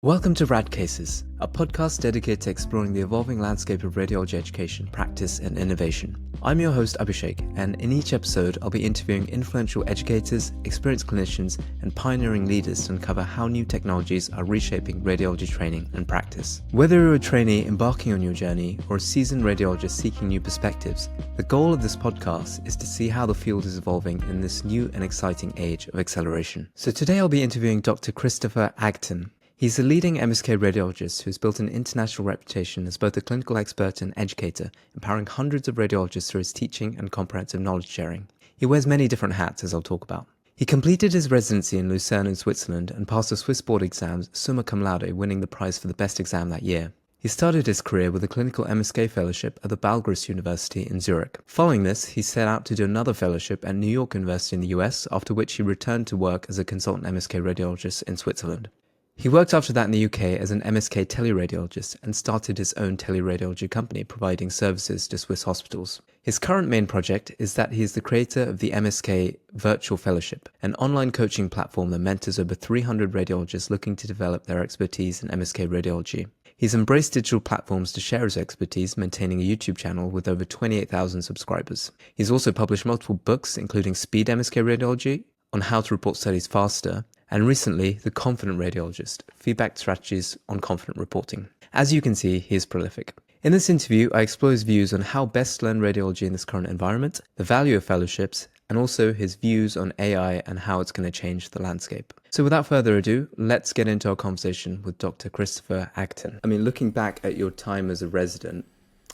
Welcome to RadCases, a podcast dedicated to exploring the evolving landscape of radiology education, practice, and innovation. I'm your host, Abhishek, and in each episode, I'll be interviewing influential educators, experienced clinicians, and pioneering leaders to uncover how new technologies are reshaping radiology training and practice. Whether you're a trainee embarking on your journey or a seasoned radiologist seeking new perspectives, the goal of this podcast is to see how the field is evolving in this new and exciting age of acceleration. So today I'll be interviewing Dr. Christopher Agten. He's a leading MSK radiologist who's built an international reputation as both a clinical expert and educator, empowering hundreds of radiologists through his teaching and comprehensive knowledge sharing. He wears many different hats, as I'll talk about. He completed his residency in Lucerne in Switzerland and passed the Swiss board exams summa cum laude, winning the prize for the best exam that year. He started his career with a clinical MSK fellowship at the Balgris University in Zurich. Following this, he set out to do another fellowship at New York University in the US, after which he returned to work as a consultant MSK radiologist in Switzerland. He worked after that in the UK as an MSK teleradiologist and started his own teleradiology company providing services to Swiss hospitals. His current main project is that he is the creator of the MSK Virtual Fellowship, an online coaching platform that mentors over 300 radiologists looking to develop their expertise in MSK radiology. He's embraced digital platforms to share his expertise, maintaining a YouTube channel with over 28,000 subscribers. He's also published multiple books, including Speed MSK Radiology, on how to report studies faster, and recently, The Confident Radiologist, Feedback Strategies on Confident Reporting. As you can see, he is prolific. In this interview, I explore his views on how best to learn radiology in this current environment, the value of fellowships, and also his views on AI and how it's going to change the landscape. So without further ado, let's get into our conversation with Dr. Christopher Agten. I mean, looking back at your time as a resident,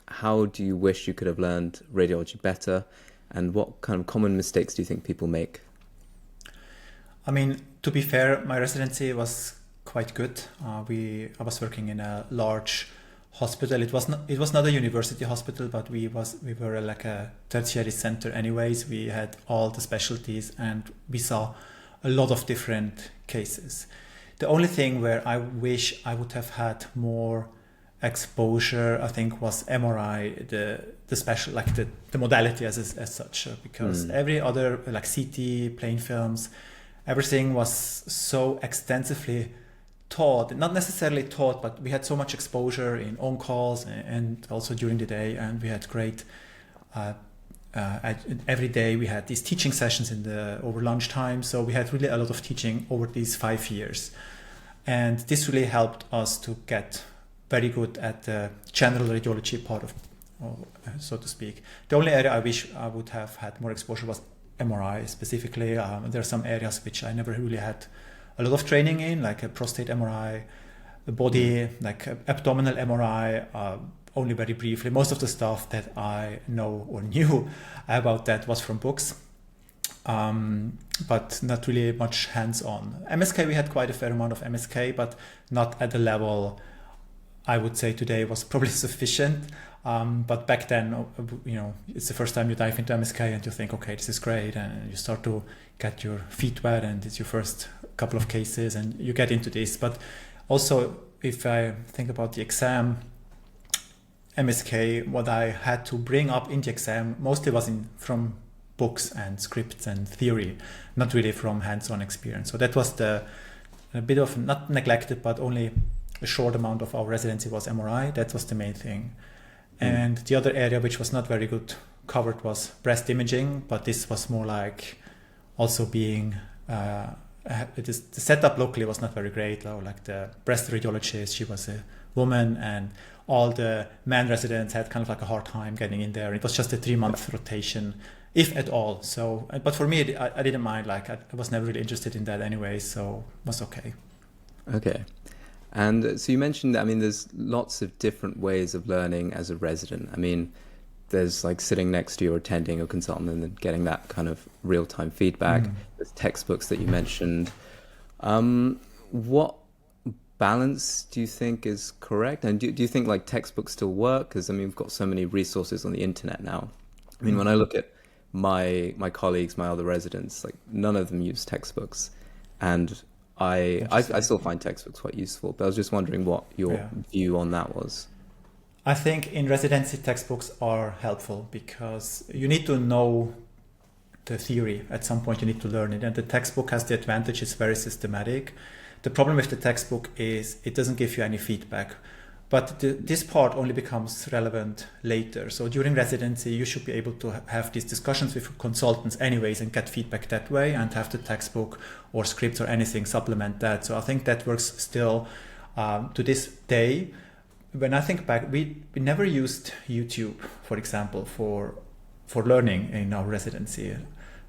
how do you wish you could have learned radiology better? And what kind of common mistakes do you think people make? I mean, to be fair, my residency was quite good. I was working in a large hospital. It was not a university hospital, but we were like a tertiary center anyways. We had all the specialties and we saw a lot of different cases. The only thing where I wish I would have had more exposure, I think, was MRI, the special, like the modality as such, because every other, like CT, plain films, everything was so extensively taught, not necessarily taught, but we had so much exposure in on-calls and also during the day, and we had great, every day we had these teaching sessions over lunchtime, so we had really a lot of teaching over these 5 years. And this really helped us to get very good at the general radiology part of, so to speak. The only area I wish I would have had more exposure was MRI specifically. There are some areas which I never really had a lot of training in, like a prostate MRI, the body, like abdominal MRI, only very briefly. Most of the stuff that I know or knew about that was from books, but not really much hands-on. MSK, we had quite a fair amount of MSK, but not at the level I would say today was probably sufficient. But back then, it's the first time you dive into MSK and you think, okay, this is great. And you start to get your feet wet and it's your first couple of cases and you get into this. But also, if I think about the exam, MSK, what I had to bring up in the exam mostly was from books and scripts and theory, not really from hands-on experience. So that was a bit of, not neglected, but only a short amount of our residency was MRI. That was the main thing. And the other area which was not very good covered was breast imaging, but this was more like also being, the setup locally was not very great. Like the breast radiologist, she was a woman, and all the man residents had kind of like a hard time getting in there. It was just a 3-month rotation, if at all. So, but for me, I didn't mind. Like I was never really interested in that anyway, so it was okay. Okay. And so you mentioned that, I mean, there's lots of different ways of learning as a resident. I mean, there's like sitting next to you or attending a consultant and then getting that kind of real-time feedback. There's textbooks that you mentioned. What balance do you think is correct? And do you think like textbooks still work? Because, I mean, we've got so many resources on the internet now. I mean, when I look at my colleagues, my other residents, like none of them use textbooks. And I still find textbooks quite useful, but I was just wondering what your view on that was. I think in residency textbooks are helpful because you need to know the theory. At some point you need to learn it, and the textbook has the advantage it's very systematic. The problem with the textbook is it doesn't give you any feedback. But this part only becomes relevant later. So during residency, you should be able to have these discussions with consultants anyways and get feedback that way, and have the textbook or scripts or anything supplement that. So I think that works still to this day. When I think back, we never used YouTube, for example, for learning in our residency.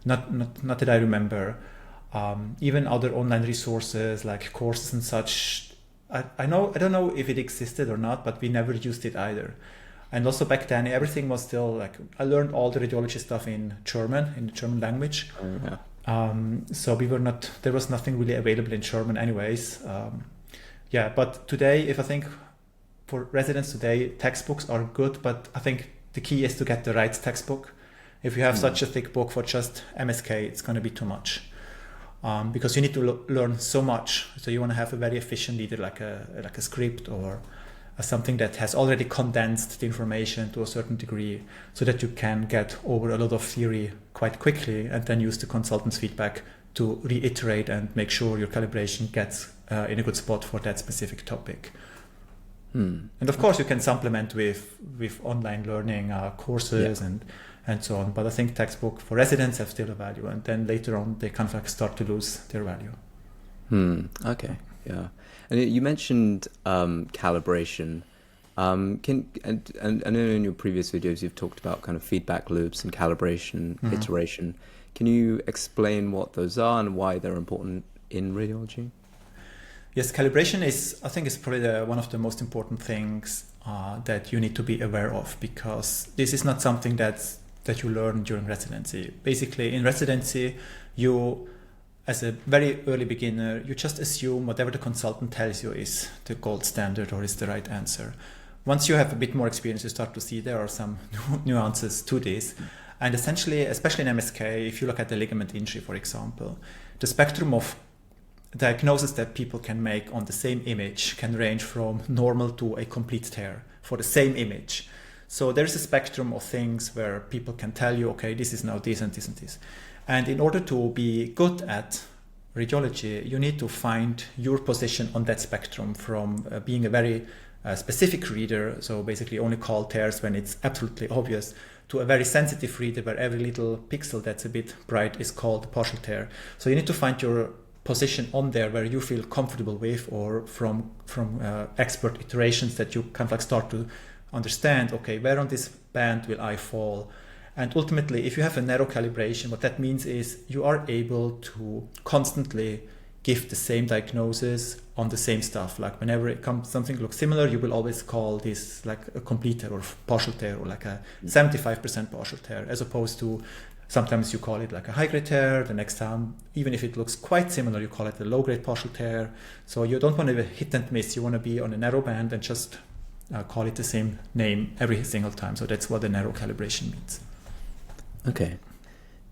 Not that I remember. Even other online resources like courses and such, I don't know if it existed or not, but we never used it either. And also back then, everything was still like, I learned all the radiology stuff in the German language. Oh, yeah. So there was nothing really available in German anyways. But today, if I think for residents today, textbooks are good, but I think the key is to get the right textbook. If you have such a thick book for just MSK, it's going to be too much. Because you need to learn so much. So you want to have a very efficient, either like a script or something that has already condensed the information to a certain degree, so that you can get over a lot of theory quite quickly, and then use the consultant's feedback to reiterate and make sure your calibration gets in a good spot for that specific topic. And of course, you can supplement with online learning courses and so on. But I think textbook for residents have still a value, and then later on they kind of like start to lose their value. Okay, yeah. And you mentioned calibration. And I know in your previous videos you've talked about kind of feedback loops and calibration, iteration. Can you explain what those are and why they're important in radiology? Yes, calibration is probably one of the most important things that you need to be aware of, because this is not something that you learn during residency. Basically, in residency, you, as a very early beginner, you just assume whatever the consultant tells you is the gold standard or is the right answer. Once you have a bit more experience, you start to see there are some nuances to this. And essentially, especially in MSK, if you look at the ligament injury, for example, the spectrum of diagnosis that people can make on the same image can range from normal to a complete tear for the same image. So there's a spectrum of things where people can tell you, okay, this is now this and this and this. And in order to be good at radiology, you need to find your position on that spectrum, from being a very specific reader, so basically only call tears when it's absolutely obvious, to a very sensitive reader where every little pixel that's a bit bright is called a partial tear. So you need to find your position on there where you feel comfortable with, or from expert iterations that you kind of like start to understand, okay, where on this band will I fall? And ultimately, if you have a narrow calibration, what that means is you are able to constantly give the same diagnosis on the same stuff. Like whenever it comes, something looks similar, you will always call this like a complete tear or partial tear, or like a 75% partial tear, as opposed to sometimes you call it like a high-grade tear. The next time, even if it looks quite similar, you call it a low-grade partial tear. So you don't want to hit and miss. You want to be on a narrow band and just call it the same name every single time. So that's what the narrow calibration means. Okay.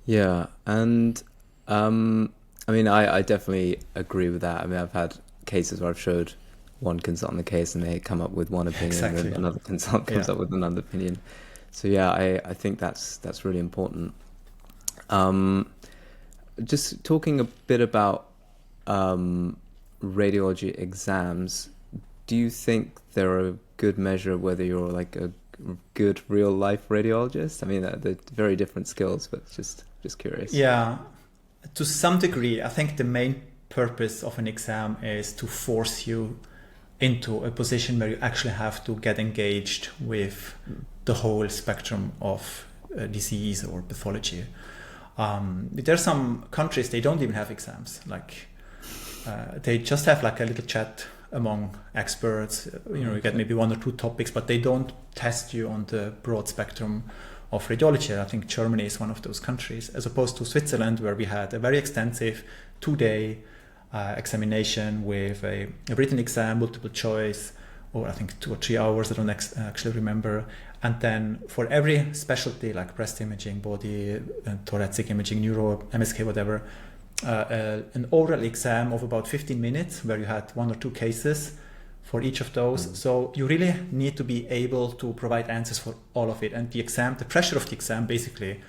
Yeah. And I mean, I definitely agree with that. I mean, I've had cases where I've showed one consultant the case and they come up with one opinion, Exactly. and then another consultant comes up with another opinion. So yeah, I think that's really important. Just talking a bit about radiology exams, do you think they're a good measure of whether you're like a good real life radiologist? I mean, they're very different skills, but just curious. Yeah, to some degree, I think the main purpose of an exam is to force you into a position where you actually have to get engaged with the whole spectrum of disease or pathology. There are some countries, they don't even have exams. Like they just have like a little chat among experts. You get maybe one or two topics, but they don't test you on the broad spectrum of radiology. I think Germany is one of those countries, as opposed to Switzerland, where we had a very extensive 2-day examination with a written exam, multiple choice, or I think 2 or 3 hours, I don't actually remember. And then for every specialty, like breast imaging, body, thoracic imaging, neuro, MSK, whatever, an oral exam of about 15 minutes where you had 1 or 2 cases for each of those. So you really need to be able to provide answers for all of it. And the pressure of the exam basically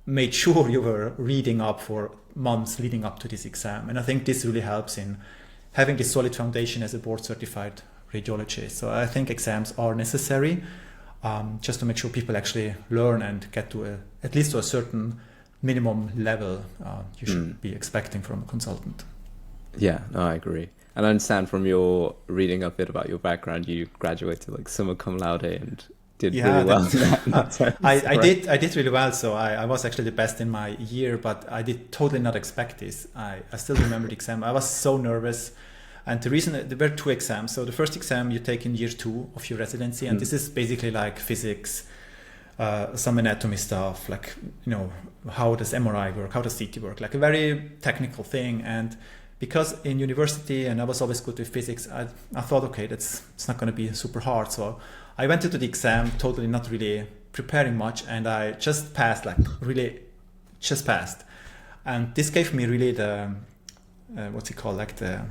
made sure you were reading up for months leading up to this exam. And I think this really helps in having this solid foundation as a board certified radiologist. So I think exams are necessary, just to make sure people actually learn and get to at least to a certain minimum level you should be expecting from a consultant. Yeah, no, I agree. And I understand from your reading a bit about your background, you graduated like summa cum laude and did really well. I did really well. So I was actually the best in my year, but I did totally not expect this. I still remember the exam. I was so nervous. And the reason, there were 2 exams. So the first exam you take in year 2 of your residency, and this is basically like physics, some anatomy stuff, like, how does MRI work, how does CT work, like a very technical thing. And because in university, and I was always good with physics, I thought, okay, it's not going to be super hard. So I went into the exam totally not really preparing much, and I just passed, like really just passed. And this gave me really the, the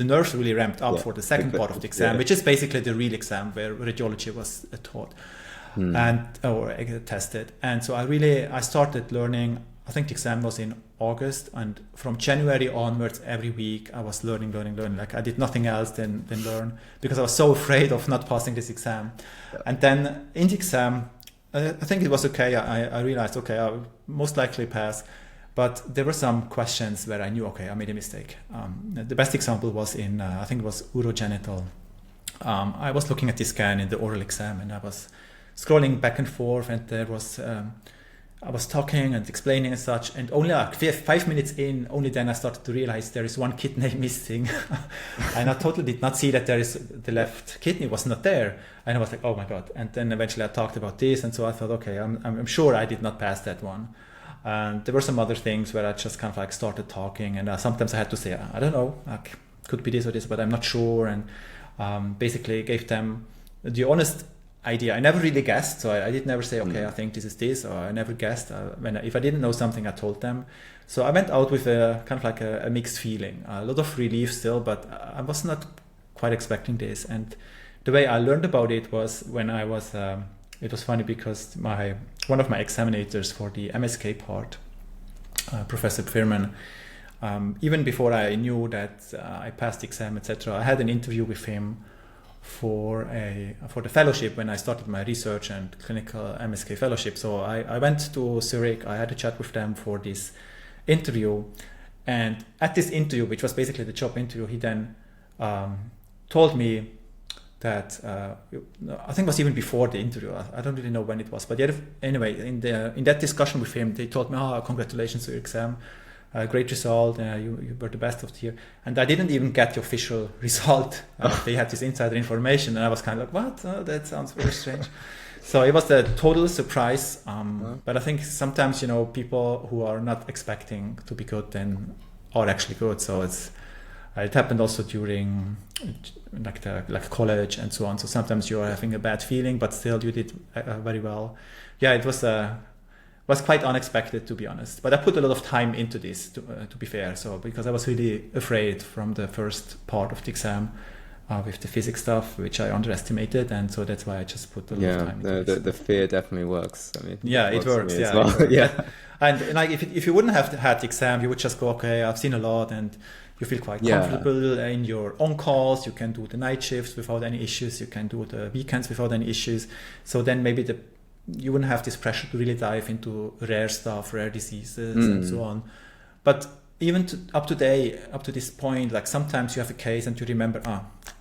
nerves really ramped up for the second part of the exam, which is basically the real exam where radiology was taught or tested. And so I started learning. I think the exam was in August, and from January onwards, every week I was learning. Like I did nothing else than learn, because I was so afraid of not passing this exam. And then in the exam, I think it was okay. I realized, okay, I'll most likely pass. But there were some questions where I knew, okay, I made a mistake. The best example was in, I think it was urogenital. I was looking at the scan in the oral exam, and I was scrolling back and forth, and there was, I was talking and explaining and such, and only like 5 minutes in, only then I started to realize there is one kidney missing. And I totally did not see that the left kidney was not there. And I was like, oh my God. And then eventually I talked about this, and so I thought, okay, I'm sure I did not pass that one. And there were some other things where I just kind of like started talking, and sometimes I had to say, I don't know, like, could be this or this, but I'm not sure. And basically gave them the honest idea. I never really guessed, so I did never say, okay, I think this is this, or I never guessed. If I didn't know something, I told them. So I went out with a kind of like a mixed feeling, a lot of relief still, but I was not quite expecting this. And the way I learned about it was when I was, it was funny because one of my examinators for the MSK part, Professor Firman, even before I knew that I passed the exam, etc., I had an interview with him for the fellowship when I started my research and clinical MSK fellowship. So I went to Zurich. I had a chat with them for this interview, and at this interview, which was basically the job interview, he then told me that I think it was even before the interview. I don't really know when it was, but anyway, in that discussion with him, they told me, congratulations to your exam. Great result, you were the best of the year. And I didn't even get the official result. They had this insider information, and I was kind of like, what? Oh, that sounds very strange. So it was a total surprise. But I think sometimes, people who are not expecting to be good then are actually good. So it happened also during like college and so on. So sometimes you are having a bad feeling, but still you did very well. Yeah, it was quite unexpected, to be honest. But I put a lot of time into this, to be fair. So because I was really afraid from the first part of the exam with the physics stuff, which I underestimated, and so that's why I just put a lot of time into this. The fear definitely works. I mean, it works. Yeah, well. It works. Yeah. And like if you wouldn't have had the exam, you would just go, okay, I've seen a lot, and you feel quite comfortable in your on calls. You can do the night shifts without any issues. You can do the weekends without any issues. So then maybe you wouldn't have this pressure to really dive into rare stuff, rare diseases, and so on. But even up to this point, like sometimes you have a case and you remember,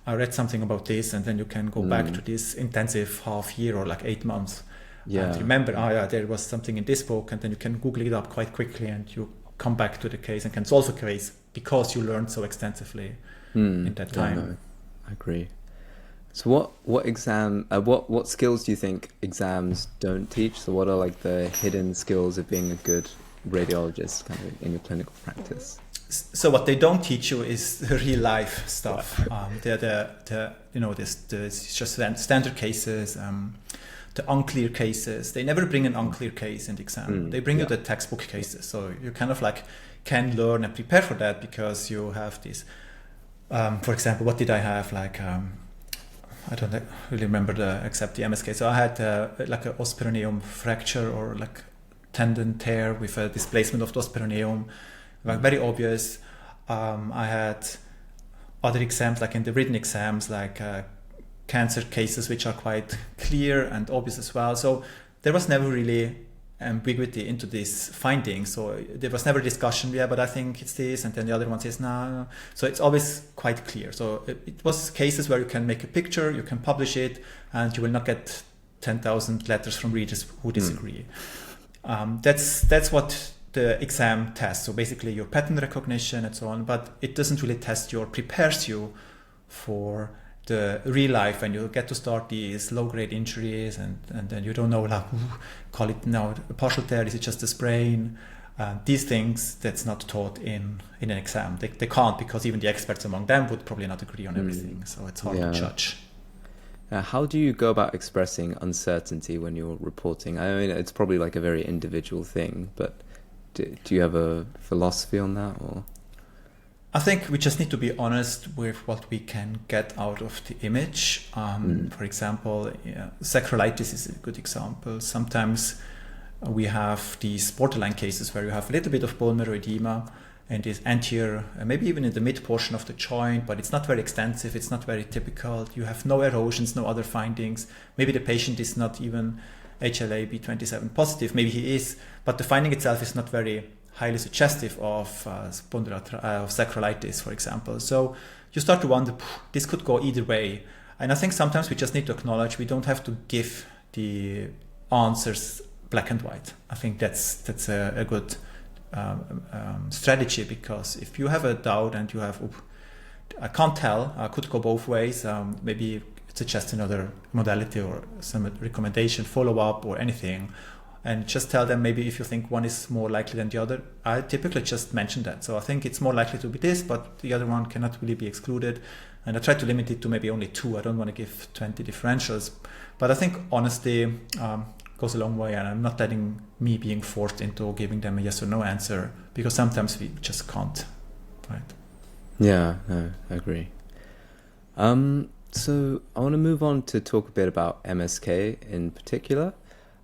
I read something about this, and then you can go back to this intensive half year or like 8 months. And remember, there was something in this book, and then you can Google it up quite quickly, and you come back to the case and can solve a case because you learned so extensively in that time. No, I agree. So what skills do you think exams don't teach? So what are like the hidden skills of being a good radiologist kind of in your clinical practice? So what they don't teach you is the real life stuff. This just standard cases, the unclear cases. They never bring an unclear case in the exam. They bring you the textbook cases. So you kind of like can learn and prepare for that because you have this. For example, what did I have? Like I don't really remember except the MSK. So I had like an os peroneum fracture or like tendon tear with a displacement of the os peroneum, like very obvious. I had other exams, like in the written exams, like cancer cases, which are quite clear and obvious as well. So there was never really ambiguity into these findings. So there was never discussion, yeah, but I think it's this, and then the other one says no. So it's always quite clear. So it was cases where you can make a picture, you can publish it, and you will not get 10,000 letters from readers who disagree. That's what the exam tests. So basically your pattern recognition and so on, but it doesn't really test prepares you for the real life when you get to start these low-grade injuries, and then you don't know, like, call it now a partial tear, is it just a sprain? These things, that's not taught in an exam. They can't, because even the experts among them would probably not agree on everything. So it's hard to judge. How do you go about expressing uncertainty when you're reporting? I mean, it's probably like a very individual thing, but do you have a philosophy on that? Or I think we just need to be honest with what we can get out of the image. For example, sacroiliitis is a good example. Sometimes we have these borderline cases where you have a little bit of bone marrow edema and is anterior, maybe even in the mid portion of the joint, but it's not very extensive, it's not very typical. You have no erosions, no other findings. Maybe the patient is not even HLA-B27 positive, maybe he is, but the finding itself is not very highly suggestive of sacroiliitis, for example. So you start to wonder, this could go either way. And I think sometimes we just need to acknowledge we don't have to give the answers black and white. I think that's a good strategy, because if you have a doubt and you have, I can't tell, I could go both ways, maybe suggest another modality or some recommendation, follow-up or anything, and just tell them maybe if you think one is more likely than the other. I typically just mention that. So I think it's more likely to be this, but the other one cannot really be excluded. And I try to limit it to maybe only 2. I don't want to give 20 differentials. But I think honesty goes a long way, and I'm not letting me being forced into giving them a yes or no answer, because sometimes we just can't, right? Yeah, no, I agree. So I want to move on to talk a bit about MSK in particular.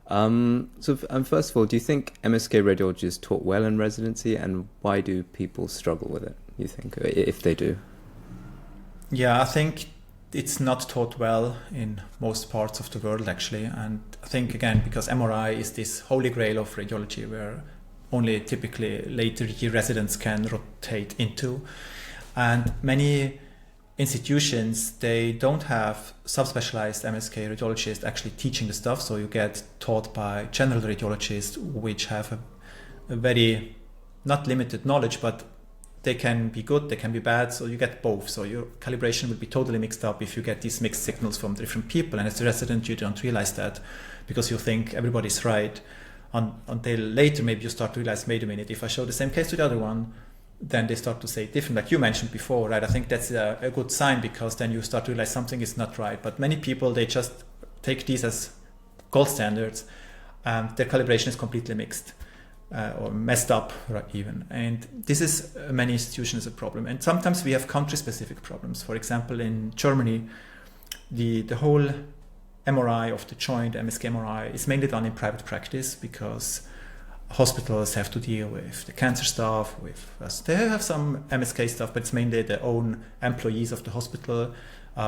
First of all, do you think MSK radiology is taught well in residency, and why do people struggle with it, you think, if they do? Yeah, I think it's not taught well in most parts of the world, actually. And I think, again, because MRI is this holy grail of radiology where only typically later year residents can rotate into. And many institutions, they don't have subspecialized MSK radiologists actually teaching the stuff. So you get taught by general radiologists, which have a very, not limited knowledge, but they can be good, they can be bad, so you get both. So your calibration will be totally mixed up if you get these mixed signals from different people. And as a resident, you don't realize that, because you think everybody's right. Until later, maybe you start to realize, wait a minute, if I show the same case to the other one, then they start to say different, like you mentioned before, right? I think that's a good sign, because then you start to realize something is not right. But many people, they just take these as gold standards, and their calibration is completely mixed. Or messed up, right, even. And this is many institutions a problem. And sometimes we have country-specific problems. For example, in Germany, the whole MRI of the joint, MSK MRI, is mainly done in private practice, because hospitals have to deal with the cancer stuff, they have some MSK stuff, but it's mainly their own employees of the hospital.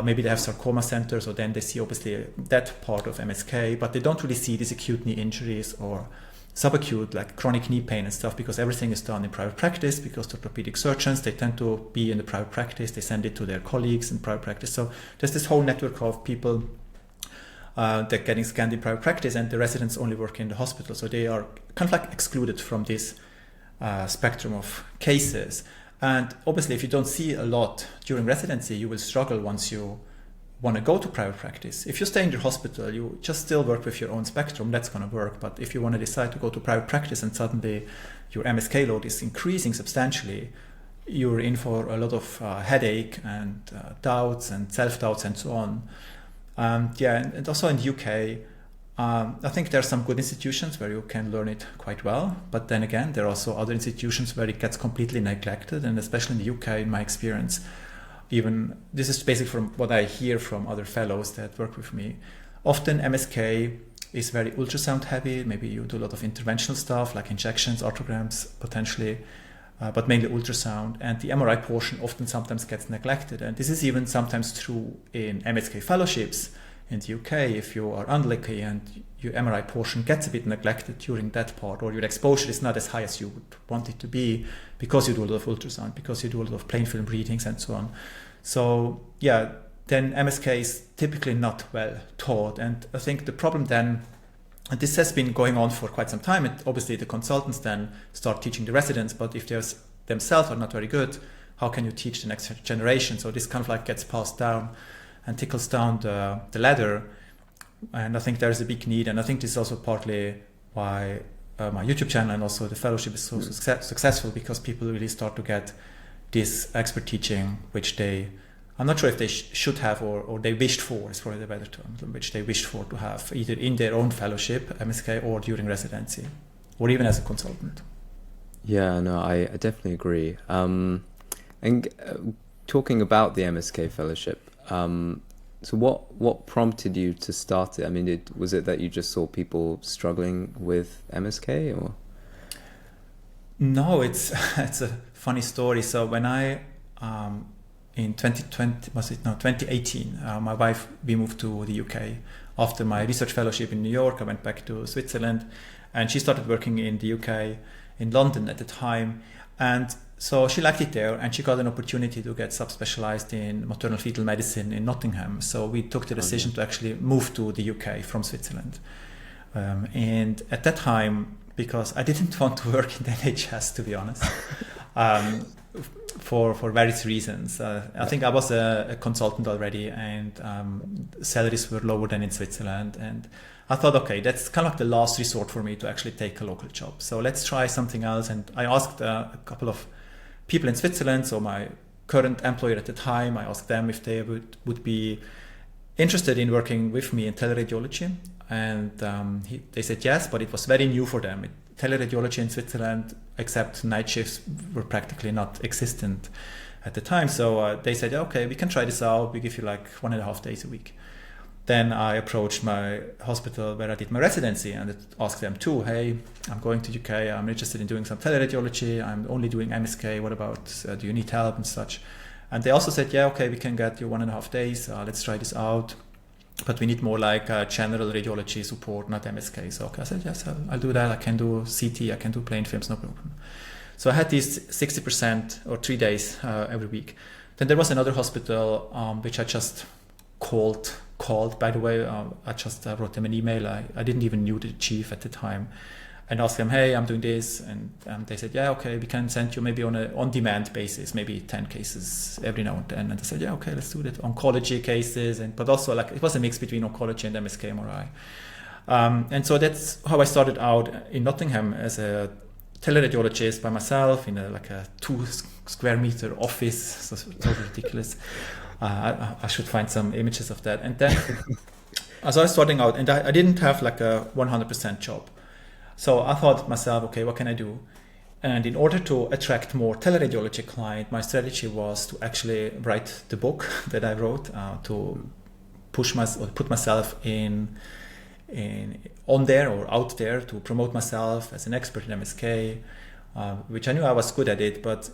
Maybe they have sarcoma centers, so then they see obviously that part of MSK, but they don't really see these acute knee injuries or subacute, like chronic knee pain and stuff, because everything is done in private practice, because the orthopedic surgeons, they tend to be in the private practice, they send it to their colleagues in private practice. So there's this whole network of people that are getting scanned in private practice, and the residents only work in the hospital. So they are kind of like excluded from this spectrum of cases. And obviously, if you don't see a lot during residency, you will struggle once you want to go to private practice. If you stay in your hospital, you just still work with your own spectrum, that's going to work. But if you want to decide to go to private practice and suddenly your MSK load is increasing substantially, you're in for a lot of headache and doubts and self-doubts and so on. And also in the UK, I think there are some good institutions where you can learn it quite well. But then again, there are also other institutions where it gets completely neglected. And especially in the UK, in my experience, even this is basically from what I hear from other fellows that work with me. Often MSK is very ultrasound heavy. Maybe you do a lot of interventional stuff like injections, arthrograms, potentially. but mainly ultrasound. And the MRI portion often sometimes gets neglected. And this is even sometimes true in MSK fellowships in the UK. If you are unlucky and your MRI portion gets a bit neglected during that part, or your exposure is not as high as you would want it to be because you do a lot of ultrasound, because you do a lot of plain film readings and so on. So yeah, then MSK is typically not well taught. And I think the problem then, and this has been going on for quite some time, and obviously the consultants then start teaching the residents, but if they themselves are not very good, how can you teach the next generation? So this kind of like gets passed down and trickles down the ladder. And I think there's a big need, and I think this is also partly why my YouTube channel and also the fellowship is so successful, because people really start to get this expert teaching, which I'm not sure if they should have or they wished for, is probably the better term, which they wished for to have either in their own fellowship, MSK, or during residency, or even as a consultant. Yeah, no, I definitely agree. And talking about the MSK fellowship, so what prompted you to start it? I mean, was it that you just saw people struggling with MSK, or? No, it's a funny story. So when I in 2018, my wife, we moved to the UK. After my research fellowship in New York, I went back to Switzerland, and she started working in the UK, in London at the time. And so she liked it there, and she got an opportunity to get subspecialized in maternal fetal medicine in Nottingham. So we took the decision to actually move to the UK from Switzerland. And at that time, because I didn't want to work in the NHS, to be honest, for various reasons. I think I was a consultant already, and salaries were lower than in Switzerland. And I thought, okay, that's kind of like the last resort for me to actually take a local job. So let's try something else. And I asked a couple of people in Switzerland, so my current employer at the time, I asked them if they would be interested in working with me in teleradiology. And they said yes, but it was very new for them. Teleradiology in Switzerland, except night shifts, were practically not existent at the time. So they said, okay, we can try this out. We give you like 1.5 days a week. Then I approached my hospital where I did my residency and asked them too, hey, I'm going to UK, I'm interested in doing some teleradiology, I'm only doing MSK, what about, do you need help and such? And they also said, yeah, okay, we can get you 1.5 days, let's try this out. But we need more like general radiology support, not MSK. So okay, I said, yes, I'll do that. I can do CT, I can do plain films, no problem. So I had these 60% or 3 days every week. Then there was another hospital which I just called, by the way. I just wrote them an email. I didn't even knew the chief at the time, and asked them, hey, I'm doing this. And they said, yeah, okay, we can send you maybe on a on-demand basis, maybe 10 cases every now and then. And I said, yeah, okay, let's do that. Oncology cases, but also like it was a mix between oncology and MSK MRI. And so that's how I started out in Nottingham as a teleradiologist by myself in like a 2 square meter office. So totally ridiculous. I should find some images of that. And then as I was starting out, and I didn't have like a 100% job. So I thought to myself, okay, what can I do? And in order to attract more teleradiology clients, my strategy was to actually write the book that I wrote, to put myself on there or out there, to promote myself as an expert in MSK, which I knew I was good at it, but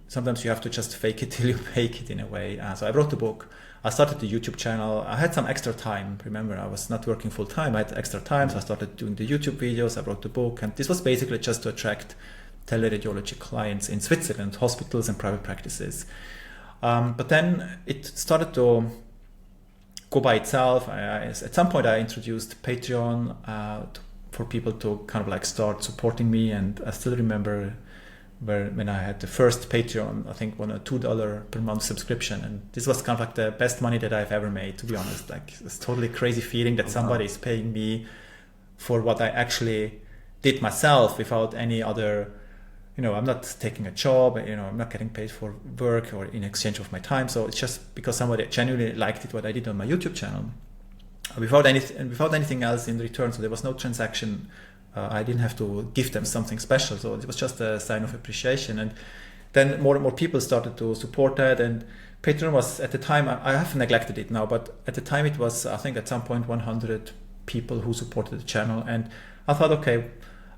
sometimes you have to just fake it till you make it in a way. So I wrote the book. I started the YouTube channel. I had some extra time. Remember, I was not working full time. I had extra time, so I started doing the YouTube videos. I wrote the book, and this was basically just to attract teleradiology clients in Switzerland, hospitals and private practices. But then it started to go by itself. At some point, I introduced Patreon for people to kind of like start supporting me, and I still remember when I had the first Patreon, I think on a $2 per month subscription, and this was kind of like the best money that I've ever made, to be honest. Like, it's totally crazy feeling that somebody is paying me for what I actually did myself without any other, I'm not taking a job, I'm not getting paid for work or in exchange of my time. So it's just because somebody genuinely liked it, what I did on my YouTube channel, without anything else in return. So there was no transaction. I didn't have to give them something special, so it was just a sign of appreciation. And then more and more people started to support that, and Patreon was, at the time, I have neglected it now, but at the time it was, I think at some point, 100 people who supported the channel. And I thought, okay,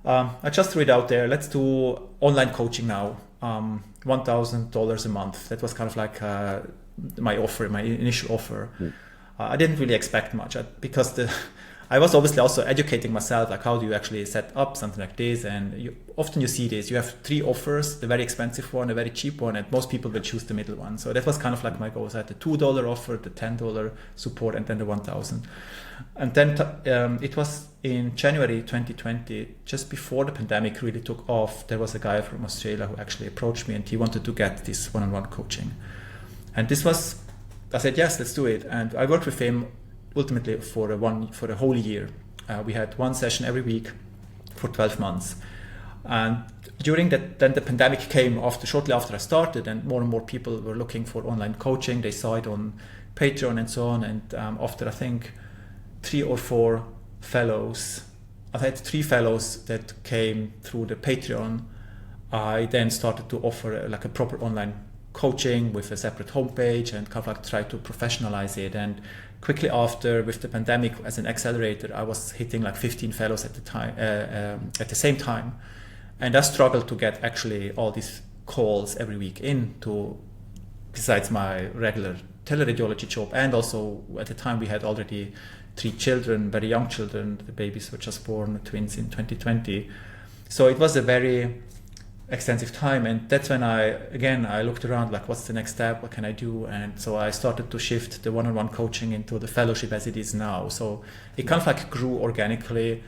I just threw it out there, let's do online coaching now $1,000 a month. That was kind of like my initial offer. I didn't really expect much because I was obviously also educating myself, like how do you actually set up something like this? And often you see this, you have 3 offers, the very expensive one, a very cheap one, and most people will choose the middle one. So that was kind of like my goal. So I had the $2 offer, the $10 support, and then the 1,000. And then it was in January 2020, just before the pandemic really took off. There was a guy from Australia who actually approached me, and he wanted to get this one-on-one coaching. And I said, yes, let's do it. And I worked with him ultimately for a whole year. We had 1 session every week for 12 months. And during that, then the pandemic came shortly after I started, and more people were looking for online coaching. They saw it on Patreon and so on. And after I think 3 or 4 fellows, I had 3 fellows that came through the Patreon. I then started to offer like a proper online coaching with a separate homepage and kind of like try to professionalize it. And quickly after, with the pandemic as an accelerator, I was hitting like 15 fellows at the same time. And I struggled to get actually all these calls every week besides my regular teleradiology job. And also at the time we had already 3 children, very young children. The babies were just born, twins in 2020. So it was a very extensive time, and that's when I looked around, like, what's the next step, what can I do? And so I started to shift the one-on-one coaching into the fellowship as it is now. So it kind of like grew organically,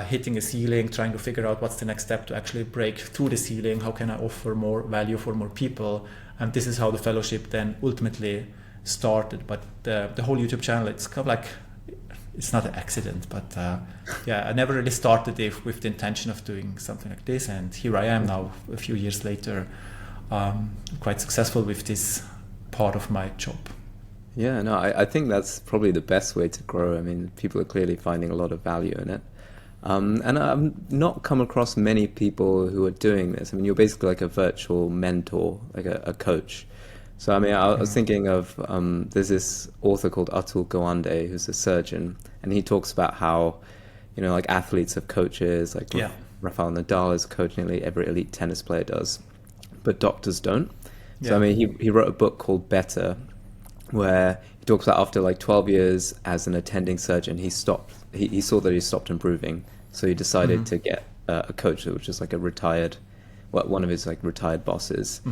hitting a ceiling, trying to figure out what's the next step to actually break through the ceiling, how can I offer more value for more people. And this is how the fellowship then ultimately started. But the whole YouTube channel, it's kind of like, it's not an accident, but I never really started it with the intention of doing something like this. And here I am now, a few years later, quite successful with this part of my job. Yeah, no, I think that's probably the best way to grow. I mean, people are clearly finding a lot of value in it. And I've not come across many people who are doing this. I mean, you're basically like a virtual mentor, like a coach. So, I mean, I was thinking of, there's this author called Atul Gawande, who's a surgeon, and he talks about how, like athletes have coaches, like Rafael Nadal is a coach, nearly every elite tennis player does, but doctors don't. So, I mean, he wrote a book called Better, where he talks about after like 12 years as an attending surgeon, he saw that he stopped improving. So he decided to get a coach, which is like one of his like retired bosses.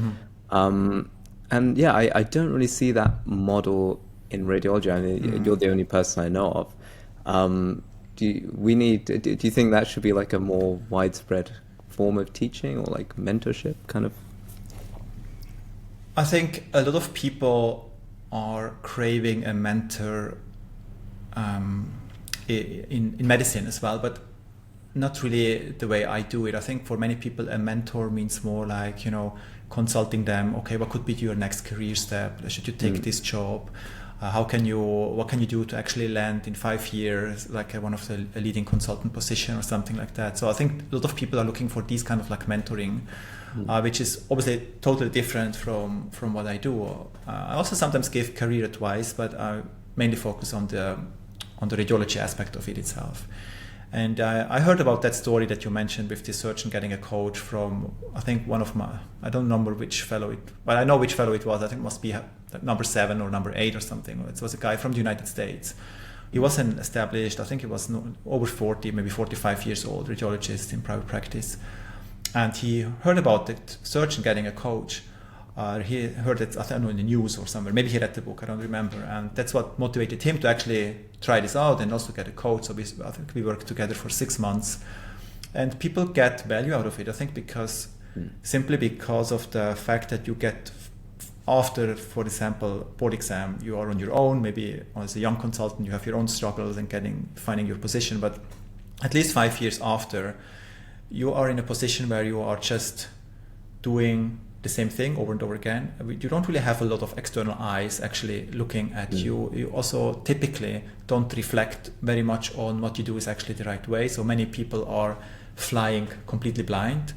And I don't really see that model in radiology. I mean, you're the only person I know of. Do you think that should be like a more widespread form of teaching or like mentorship kind of? I think a lot of people are craving a mentor in medicine as well, but not really the way I do it. I think for many people, a mentor means more like, consulting them. Okay, what could be your next career step? Should you take this job? What can you do to actually land in 5 years, like one of the leading consultant position or something like that? So I think a lot of people are looking for these kind of like mentoring, which is obviously totally different from what I do. I also sometimes give career advice, but I mainly focus on the radiology aspect of it itself. And I heard about that story that you mentioned with this surgeon getting a coach from, I think I don't remember which fellow but I know which fellow it was. I think it must be number 7 or number 8 or something. It was a guy from the United States. He wasn't established. I think he was over 40, maybe 45 years old, radiologist in private practice. And he heard about that surgeon getting a coach. He heard it, I don't know, in the news or somewhere. Maybe he read the book, I don't remember. And that's what motivated him to actually try this out and also get a coach. So I think we worked together for 6 months. And people get value out of it, I think, simply because of the fact that you get, after, for example, board exam, you are on your own. Maybe as a young consultant, you have your own struggles and finding your position. But at least 5 years after, you are in a position where you are just doing the same thing over and over again. You don't really have a lot of external eyes actually looking at you. You also typically don't reflect very much on what you do is actually the right way. So many people are flying completely blind,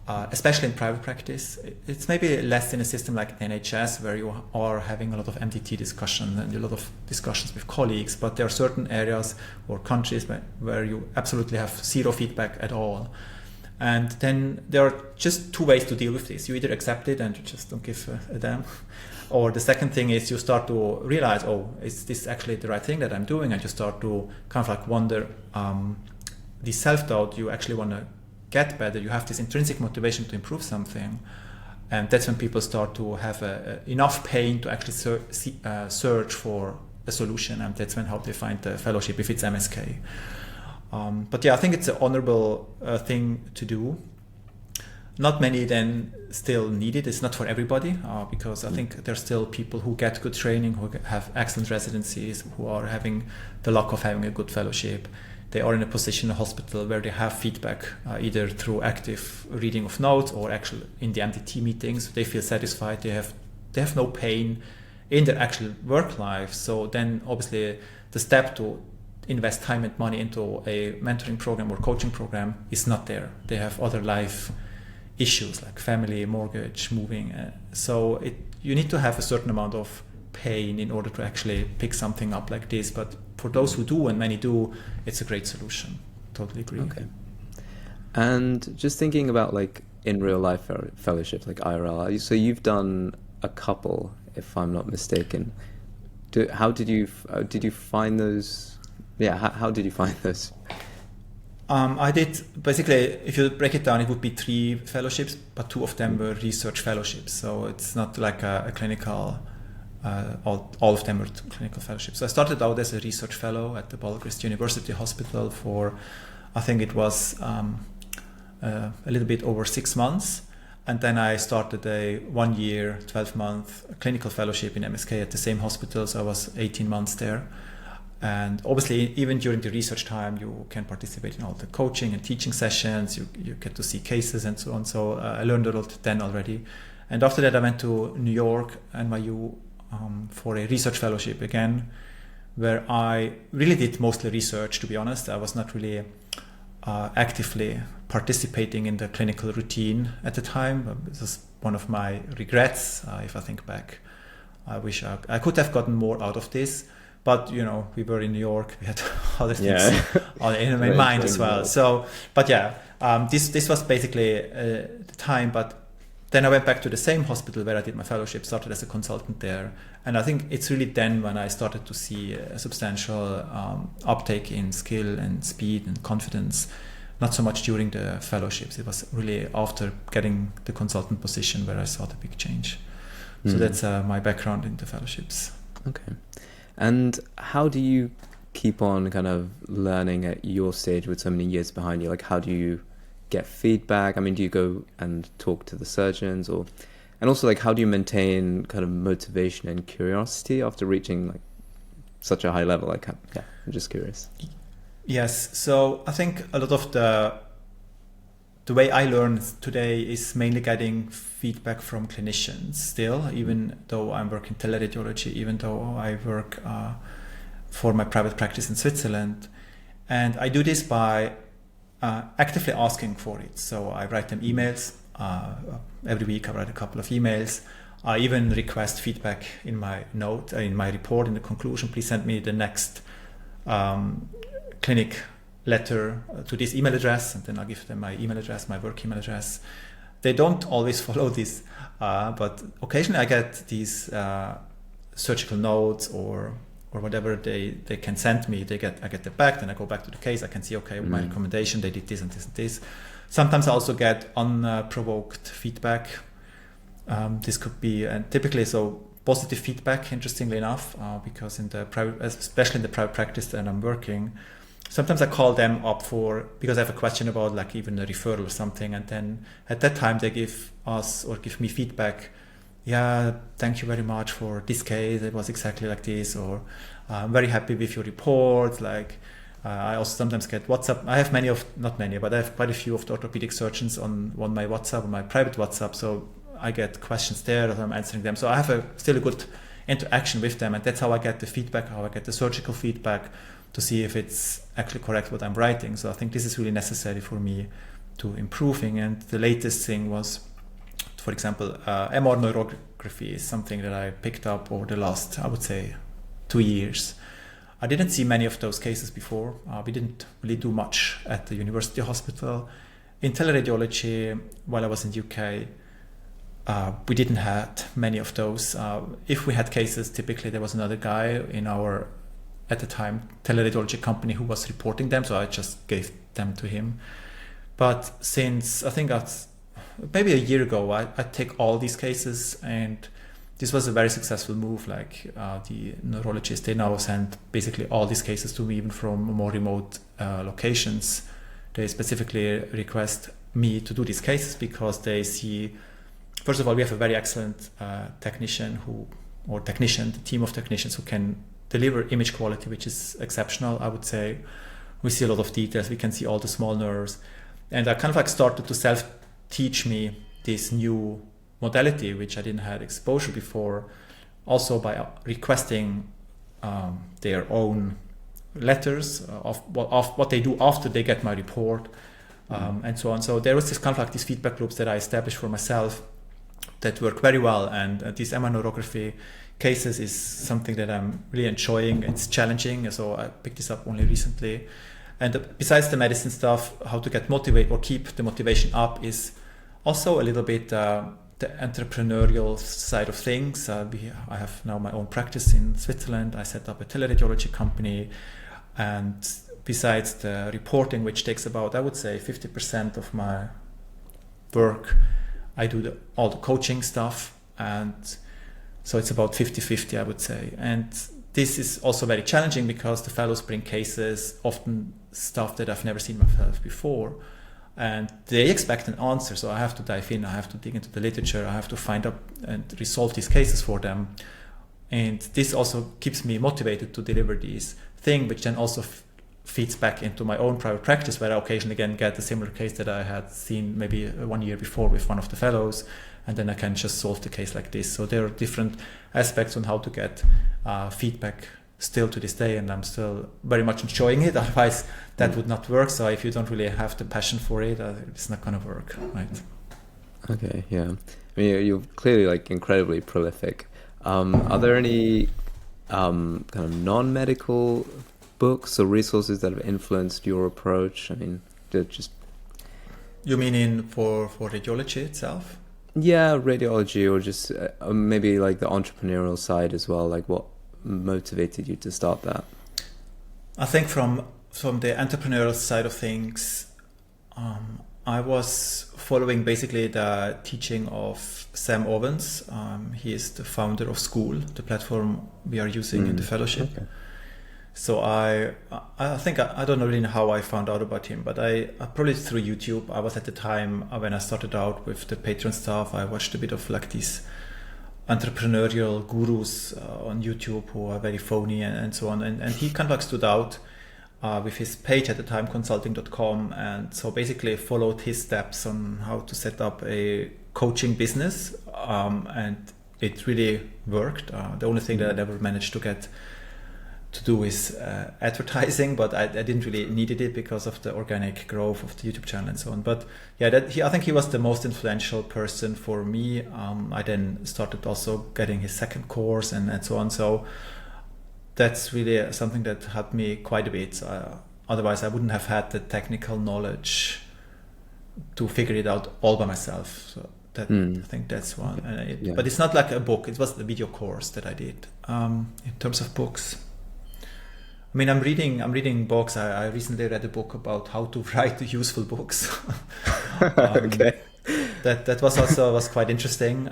especially in private practice. It's maybe less in a system like NHS, where you are having a lot of MDT discussion and a lot of discussions with colleagues, but there are certain areas or countries where you absolutely have zero feedback at all. And then there are just two ways to deal with this. You either accept it and you just don't give a damn. Or the second thing is you start to realize, oh, is this actually the right thing that I'm doing? And you start to kind of like wonder, the self-doubt, you actually want to get better. You have this intrinsic motivation to improve something. And that's when people start to have enough pain to actually search for a solution. And that's when how they find the fellowship, if it's MSK. But yeah, I think it's an honorable thing to do. Not many then still need it. It's not for everybody because I think there's still people who get good training, who have excellent residencies, who are having the luck of having a good fellowship. They are in a position in a hospital where they have feedback either through active reading of notes or actually in the MDT meetings. They feel satisfied. They have no pain in their actual work life. So then obviously the step to invest time and money into a mentoring program or coaching program is not there. They have other life issues like family, mortgage, moving. So you need to have a certain amount of pain in order to actually pick something up like this. But for those who do, and many do, it's a great solution. Totally agree. Okay. And just thinking about like in real life fellowships, like IRL, so you've done a couple, if I'm not mistaken. How did you find those? Yeah, how did you find those? I did, basically, if you break it down, it would be 3 fellowships, but 2 of them were research fellowships. So it's not like a clinical, all of them were clinical fellowships. So I started out as a research fellow at the Balgrist University Hospital for, I think it was a little bit over 6 months. And then I started a 1-year, 12-month clinical fellowship in MSK at the same hospital. So I was 18 months there. And obviously, even during the research time, you can participate in all the coaching and teaching sessions. You get to see cases and so on. So I learned a lot then already. And after that, I went to New York, NYU, for a research fellowship again, where I really did mostly research, to be honest. I was not really actively participating in the clinical routine at the time. This is one of my regrets, if I think back. I wish I could have gotten more out of this. But, we were in New York. We had other things in my mind as well. So, but yeah, this was basically the time. But then I went back to the same hospital where I did my fellowship, started as a consultant there. And I think it's really then when I started to see a substantial uptake in skill and speed and confidence, not so much during the fellowships. It was really after getting the consultant position where I saw the big change. So that's my background in the fellowships. Okay. And how do you keep on kind of learning at your stage with so many years behind you? Like, how do you get feedback? I mean, do you go and talk to the surgeons, and also like, how do you maintain kind of motivation and curiosity after reaching like such a high level? Like, yeah, I'm just curious. Yes. So I think a lot of the way I learn today is mainly getting feedback from clinicians still, even though I'm working teleradiology, even though I work for my private practice in Switzerland. And I do this by actively asking for it. So I write them emails. Every week I write a couple of emails. I even request feedback in my note, in my report, in the conclusion. Please send me the next clinic letter to this email address, and then I'll give them my email address, my work email address. They don't always follow this, but occasionally I get these surgical notes or whatever they can send me. I get them back, then I go back to the case. I can see, okay, my recommendation, they did this and this and this. Sometimes I also get unprovoked feedback. This could be, and typically so positive feedback, interestingly enough, because especially in the private practice that I'm working, sometimes I call them up because I have a question about like even a referral or something, and then at that time they give me feedback. Yeah, thank you very much for this case. It was exactly like this, or I'm very happy with your report. Like I also sometimes get WhatsApp. I have not many, but I have quite a few of the orthopedic surgeons on my WhatsApp, on my private WhatsApp. So I get questions there that I'm answering them. So I have still a good interaction with them, and that's how I get the feedback, how I get the surgical feedback, to see if it's actually correct what I'm writing. So I think this is really necessary for me to improving. And the latest thing was, for example, MR neurography is something that I picked up over the last, I would say, 2 years. I didn't see many of those cases before. We didn't really do much at the university hospital. in teleradiology, while I was in UK, we didn't have many of those. If we had cases, typically there was another guy in our, at the time, teleradiology company who was reporting them, so I just gave them to him. But since, I think that's maybe a year ago, I take all these cases, and this was a very successful move. Like the neurologists, they now send basically all these cases to me, even from more remote locations. They specifically request me to do these cases because they see, first of all, we have a very excellent technician, the team of technicians who can deliver image quality, which is exceptional, I would say. We see a lot of details. We can see all the small nerves. And I kind of like started to self-teach me this new modality, which I didn't have exposure before, also by requesting their own letters of what they do after they get my report, and so on. So there was this kind of like these feedback loops that I established for myself that work very well. And these MR neurography cases is something that I'm really enjoying. It's challenging, so I picked this up only recently. And besides the medicine stuff, how to get motivate or keep the motivation up is also a little bit the entrepreneurial side of things. I have now my own practice in Switzerland. I set up a teleradiology company, and besides the reporting, which takes about, I would say, 50% of my work, I do all the coaching stuff, and so it's about 50-50, I would say. And this is also very challenging because the fellows bring cases, often stuff that I've never seen myself before, and they expect an answer. So I have to dive in, I have to dig into the literature, I have to find out and resolve these cases for them. And this also keeps me motivated to deliver these things, which then also feeds back into my own private practice, where I occasionally again get a similar case that I had seen maybe 1 year before with one of the fellows, and then I can just solve the case like this. So there are different aspects on how to get feedback still to this day, and I'm still very much enjoying it. Otherwise, that would not work. So if you don't really have the passion for it, it's not going to work, right? Okay, yeah. I mean, you're clearly like incredibly prolific. Are there any kind of non-medical books or resources that have influenced your approach? I mean, just... You mean for radiology itself? Yeah, radiology, or just maybe like the entrepreneurial side as well. Like, what motivated you to start that? I think from the entrepreneurial side of things, I was following basically the teaching of Sam Owens. He is the founder of School, the platform we are using in the fellowship. Okay. So I think I don't really know how I found out about him, but I probably through YouTube. I was at the time when I started out with the Patreon stuff, I watched a bit of like these entrepreneurial gurus on YouTube who are very phony and so on. And he kind of like stood out with his page at the time, consulting.com. And so basically followed his steps on how to set up a coaching business. And it really worked. The only thing that I never managed to get to do is advertising, but I didn't really needed it because of the organic growth of the YouTube channel and so on. But yeah, I think he was the most influential person for me. I then started also getting his second course and so on. So that's really something that helped me quite a bit. Otherwise, I wouldn't have had the technical knowledge to figure it out all by myself. So that, I think that's one. Yeah. But it's not like a book. It was the video course that I did. In terms of books, I mean, I'm reading books. I recently read a book about how to write useful books. Okay. That was quite interesting.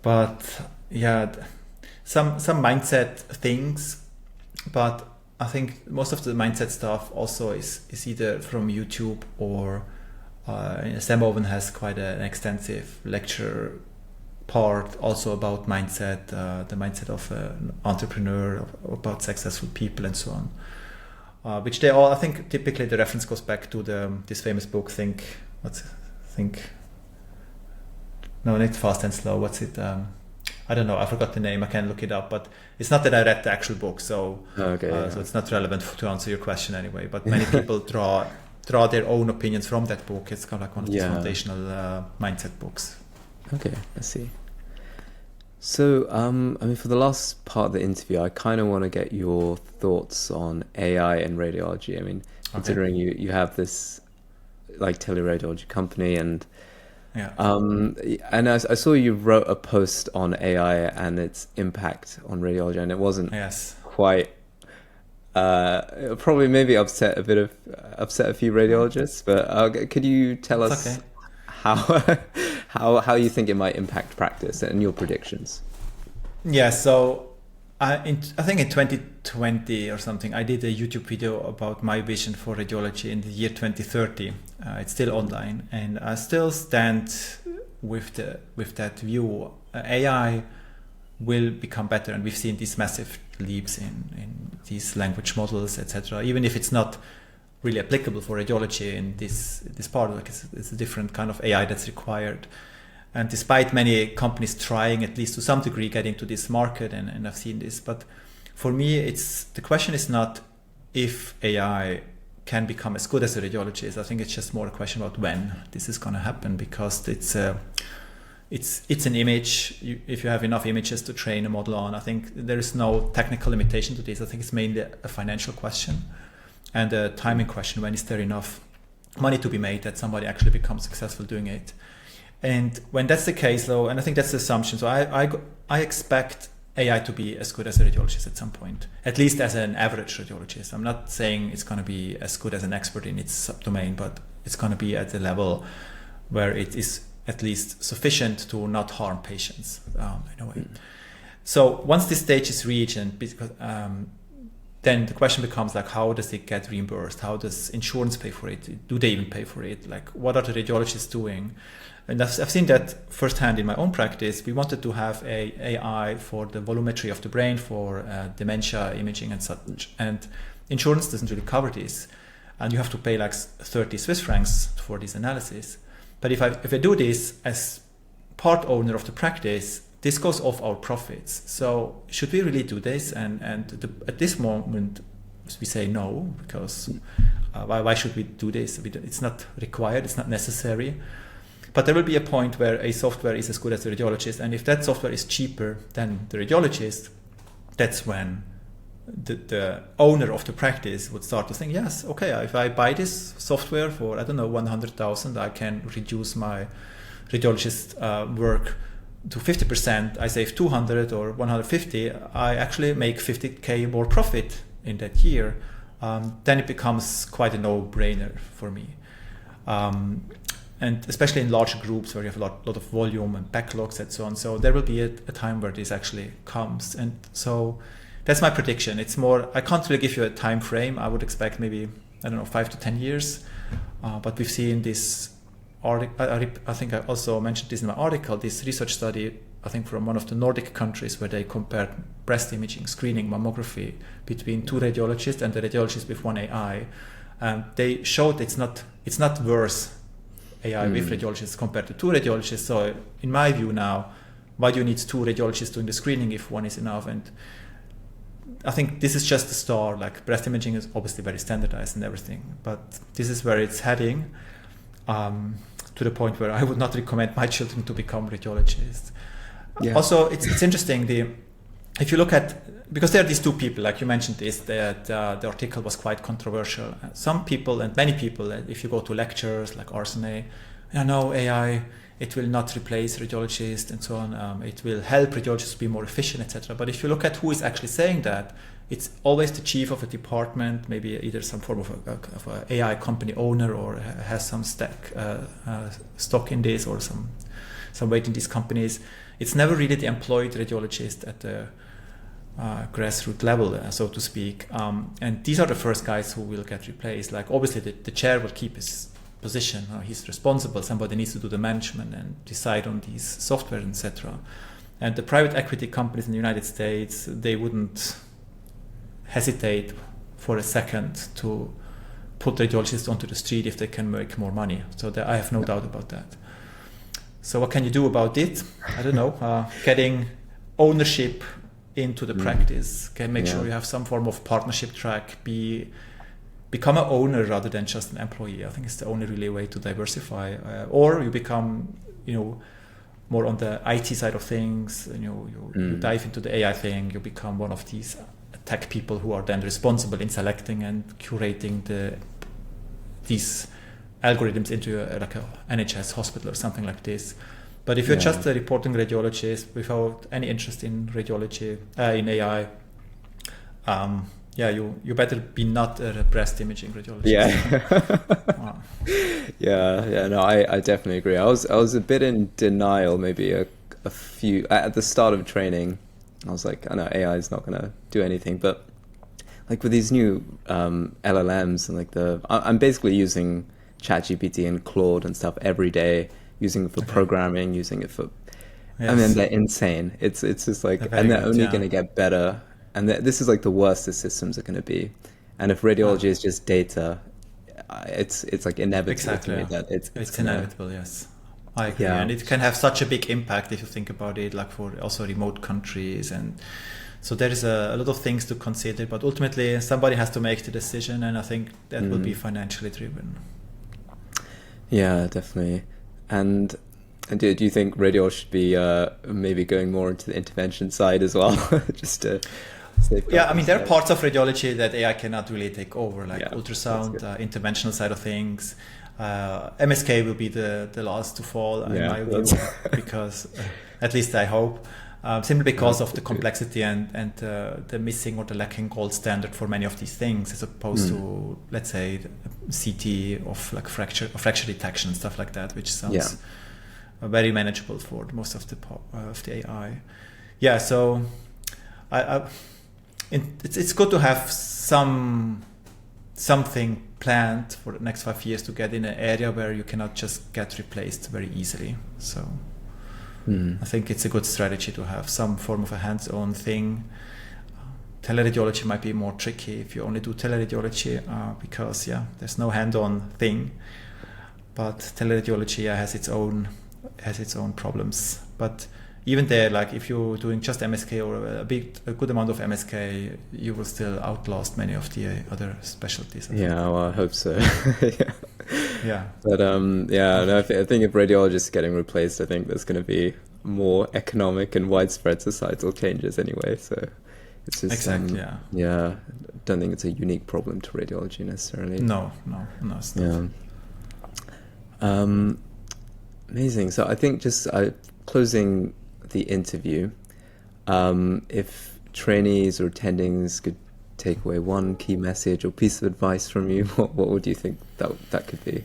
But yeah, some mindset things. But I think most of the mindset stuff also is either from YouTube or Sam Owen has quite an extensive lecture part also about mindset, the mindset of an entrepreneur, about successful people and so on, which they all, I think typically the reference goes back to this famous book, Not Fast and Slow, what's it, I don't know, I forgot the name, I can look it up, but it's not that I read the actual book, so so it's not relevant to answer your question anyway, but many people draw their own opinions from that book. It's kind of like one of the foundational mindset books. Okay, I see. So, I mean, for the last part of the interview, I kind of want to get your thoughts on AI and radiology. I mean, considering you have this like teleradiology company, and Yeah. and I saw you wrote a post on AI and its impact on radiology, and it wasn't quite probably maybe upset a few radiologists, but could you tell us how you think it might impact practice and your predictions? Yeah, so I think in 2020 or something, I did a YouTube video about my vision for radiology in the year 2030. It's still online, and I still stand with that view. AI will become better, and we've seen these massive leaps in these language models, etc. Even if it's not really applicable for radiology in this part, like it's a different kind of AI that's required. And despite many companies trying, at least to some degree, getting to this market, and I've seen this, but for me, the question is not if AI can become as good as a radiologist. I think it's just more a question about when this is going to happen, because it's an image. If you have enough images to train a model on, I think there is no technical limitation to this. I think it's mainly a financial question and a timing question. When is there enough money to be made that somebody actually becomes successful doing it? And when that's the case, though, and I think that's the assumption, so I expect AI to be as good as a radiologist at some point, at least as an average radiologist. I'm not saying it's going to be as good as an expert in its subdomain, but it's going to be at the level where it is at least sufficient to not harm patients in a way. So once this stage is reached, and because then the question becomes like, how does it get reimbursed? How does insurance pay for it? Do they even pay for it? Like, what are the radiologists doing? And I've seen that firsthand in my own practice. We wanted to have a AI for the volumetry of the brain, for dementia imaging and such. And insurance doesn't really cover this. And you have to pay like 30 Swiss francs for this analysis. But if I do this as part owner of the practice, this goes off our profits. So should we really do this? And at this moment, we say no, because why should we do this? It's not required, it's not necessary. But there will be a point where a software is as good as the radiologist, and if that software is cheaper than the radiologist, that's when the owner of the practice would start to think, yes, okay, if I buy this software for, 100,000, I can reduce my radiologist work to 50%. I save 200 or 150. I actually make 50K more profit in that year. Then it becomes quite a no-brainer for me. And especially in larger groups where you have a lot of volume and backlogs and so on. So there will be a time where this actually comes. And so that's my prediction. It's more, I can't really give you a time frame. I would expect maybe, 5 to 10 years. But we've seen this article, I think I also mentioned this in my article, this research study, I think from one of the Nordic countries, where they compared breast imaging, screening, mammography between two radiologists and the radiologist with one AI. They showed it's not worse AI with radiologists compared to two radiologists. So in my view now, why do you need two radiologists doing the screening if one is enough? And I think this is just the start. Like, breast imaging is obviously very standardized and everything, but this is where it's heading, to the point where I would not recommend my children to become radiologists. Yeah. Also, it's interesting, if you look at, because there are these two people, like you mentioned this, that the article was quite controversial. Some people, and many people, if you go to lectures like RSNA, AI, it will not replace radiologists and so on. It will help radiologists be more efficient, etc. But if you look at who is actually saying that, it's always the chief of a department, maybe either some form of a AI company owner, or has some stock in this, or some weight in these companies. It's never really the employed radiologist at the grassroots level, so to speak. And these are the first guys who will get replaced. Like, obviously the chair will keep his position. He's responsible. Somebody needs to do the management and decide on these software, etc. And the private equity companies in the United States, they wouldn't hesitate for a second to put radiologists onto the street if they can make more money. So I have no doubt about that. So what can you do about it? I don't know. Getting ownership into the practice. Okay, make sure you have some form of partnership track. Become an owner rather than just an employee. I think it's the only really way to diversify. Or you become, more on the IT side of things. You dive into the AI thing. You become one of these tech people who are then responsible in selecting and curating the these algorithms into like a NHS hospital or something like this. But if you're just a reporting radiologist without any interest in radiology, in AI, you better be not a breast imaging radiologist. Yeah. No, I definitely agree. I was a bit in denial, maybe a few at the start of training. I was like, I know AI is not going to do anything, but like with these new LLMs and like I'm basically using ChatGPT and Claude and stuff every day, using it for programming, using it for. Yes. I mean, they're insane. It's just like, and they're only going to get better. And this is like the worst the systems are going to be. And if radiology is just data, it's like inevitable to me that it's inevitable. Yes, I agree. And it can have such a big impact if you think about it, like for also remote countries, and so there is a lot of things to consider. But ultimately, somebody has to make the decision, and I think that will be financially driven. Yeah, definitely. And do you think radiology should be maybe going more into the intervention side as well, just to? I mean, there are parts of radiology that AI cannot really take over, like ultrasound, interventional side of things. MSK will be the last to fall, in my view, because at least I hope, simply because of the complexity and the missing or the lacking gold standard for many of these things, as opposed to, let's say, the CT of like fracture detection, stuff like that, which sounds very manageable for most of the AI. Yeah, so it's good to have something planned for the next 5 years to get in an area where you cannot just get replaced very easily. So I think it's a good strategy to have some form of a hands-on thing. Teleradiology might be more tricky if you only do teleradiology, because there's no hand-on thing. But teleradiology has its own problems. But even there, like if you're doing just MSK or a good amount of MSK, you will still outlast many of the other specialties. Well, I hope so. Yeah. But I think if radiologists are getting replaced, I think there's going to be more economic and widespread societal changes anyway. So it's just exactly. I don't think it's a unique problem to radiology necessarily. No, it's not. Amazing. So I think just closing the interview, if trainees or attendings could take away one key message or piece of advice from you, what would you think that could be?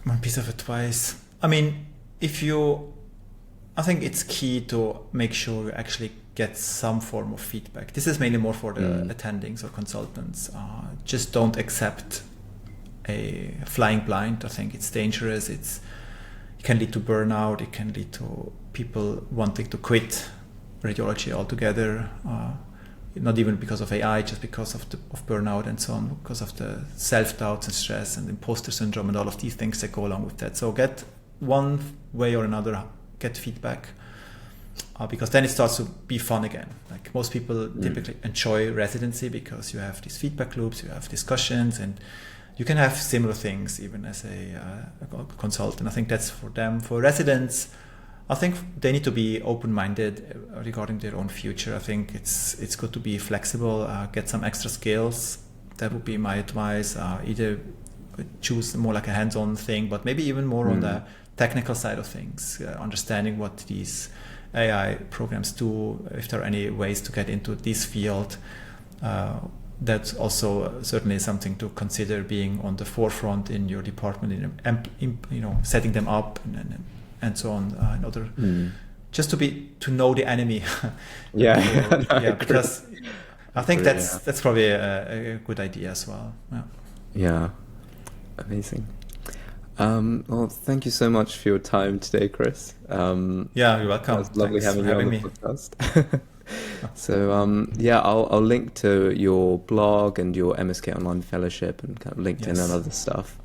One piece of advice. I mean, I think it's key to make sure you actually get some form of feedback. This is mainly more for the attendings or consultants. Just don't accept a flying blind. I think it's dangerous. It can lead to burnout. It can lead to people wanting to quit radiology altogether. Not even because of AI, just because of burnout and so on, because of the self-doubts and stress and imposter syndrome and all of these things that go along with that. So get one way or another, get feedback, because then it starts to be fun again. Like most people typically enjoy residency because you have these feedback loops, you have discussions, and you can have similar things even as a consultant. I think that's for them. For residents, I think they need to be open-minded regarding their own future. I think it's good to be flexible, get some extra skills. That would be my advice. Either choose more like a hands-on thing, but maybe even more on the technical side of things, understanding what these AI programs do, if there are any ways to get into this field. That's also certainly something to consider, being on the forefront in your department, setting them up and so on. Just to know the enemy. Because I think that's probably a good idea as well. Yeah, amazing. Well, thank you so much for your time today, Chris. You're welcome. It was lovely having you on the podcast. So I'll link to your blog and your MSK Online Fellowship and kind of LinkedIn and other stuff.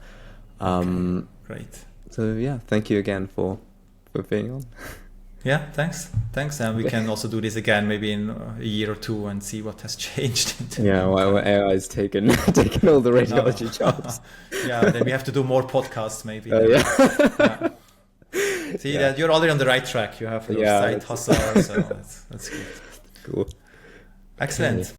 Great. So thank you again for being on. Yeah, thanks. And we can also do this again maybe in a year or two and see what has changed. Well, AI has taken all the radiology jobs. Then we have to do more podcasts maybe. See that you're already on the right track. You have your side hustle, so that's good. Cool. Excellent.